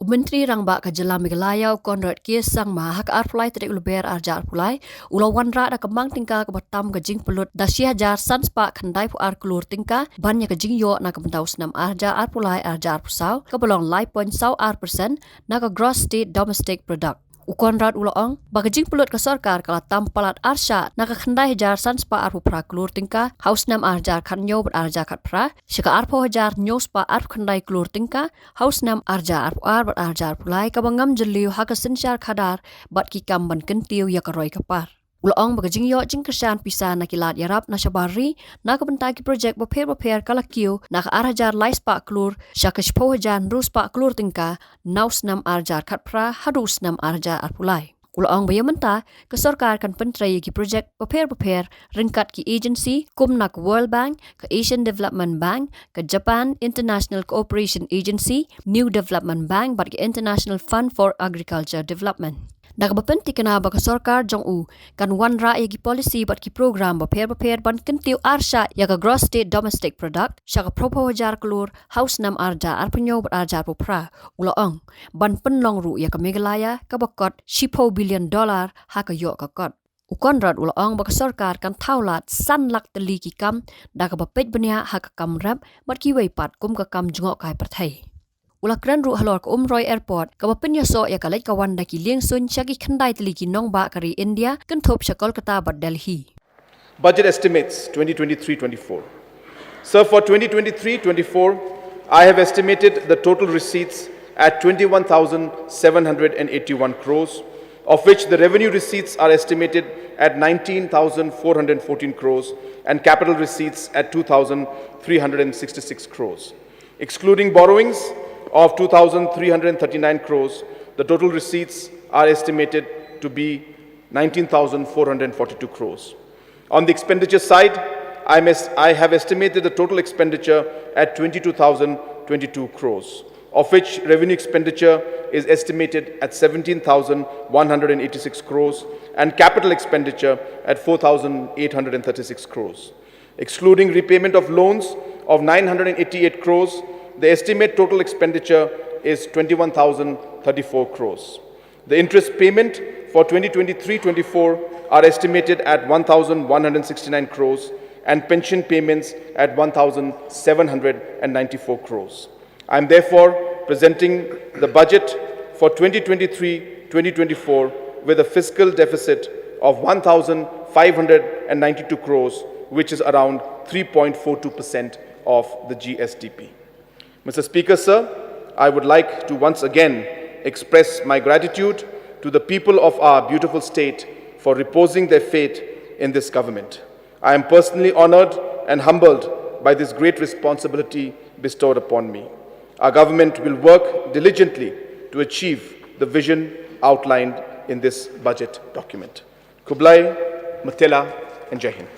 Menteri Rangba ke Jela Meghalaya Conrad Sangma hak arpulai trik luber arjar pulai ulau wanrah da kembang tingka ke batam ke jing pelut da hajar sanspa khandai pu klur tingka bannya ke jing yo na ke bentau senam arjar arpulai arjar pusau ke belong lai point sau % na ke gross state domestic product. Conrad uloong bagajing pelut ke sarkar kala tampalat arsha na ke khandai hajar sanspa arpu pra klur tingka haus nam arjar khanyo ber arjar kat pra shika arpo hajar nyospa arpu khandai klur tingka haus nam arjar arpu ber arjar pulai ka bangam jeliu hak sensyar khadar bat ki kam ban kentiu ya karoi kapar. Uloong bagajing yo jing kersan pisa na kilat yarap na syabari na ke bentai ki projek beper kala kiu na ke arjar lais pa klur shaka shpo hajar rus pa klur tingka naus nam arjar kat pra harus nam arjar arpulai. Uloong bayamenta ke sarkar kan pentrai ki projek beper ringkat ki agency kum na ke World Bank ke Asian Development Bank ke Japan International Cooperation Agency New Development Bank bat ki International Fund for Agriculture Development. Nakabapenti kana baka sarkar jong u kan wanrah yagi policy bat ki program beper ban kentiu arsha yaga gross state domestic product syaka propo hajar klur haus nam arja arpenyo bat arjar popra uloong ban penlong ru yaga Meghalaya ka bakot $10 billion haka yo kakot. Conrad uloong baka sarkar kan taulat san lak teli ki kam dakabapet benia haka kam rap bat ki weipat kum ka kam jungok kai perthai. Ulah kran ru halor ke Roy Airport ka bapenya so ya kalai kawan daki lieng sun syaki khandai teli ki nong ba kari India kan thop syakol kata bat Delhi. Budget estimates 2023-24. So for 2023-24, I have estimated the total receipts at 21,781 crores, of which the revenue receipts are estimated at 19,414 crores and capital receipts at 2,366 crores. Excluding borrowings of 2,339 crores, the total receipts are estimated to be 19,442 crores. On the expenditure side, I have estimated the total expenditure at 22,022 crores, of which revenue expenditure is estimated at 17,186 crores and capital expenditure at 4,836 crores. Excluding repayment of loans of 988 crores, the estimate total expenditure is 21,034 crores. The interest payment for 2023-24 are estimated at 1,169 crores and pension payments at 1,794 crores. I am therefore presenting the budget for 2023-2024 with a fiscal deficit of 1,592 crores, which is around 3.42% of the GSDP. Mr. Speaker, sir, I would like to once again express my gratitude to the people of our beautiful state for reposing their faith in this government. I am personally honored and humbled by this great responsibility bestowed upon me. Our government will work diligently to achieve the vision outlined in this budget document. Kublai, Matela, and Jai Hind.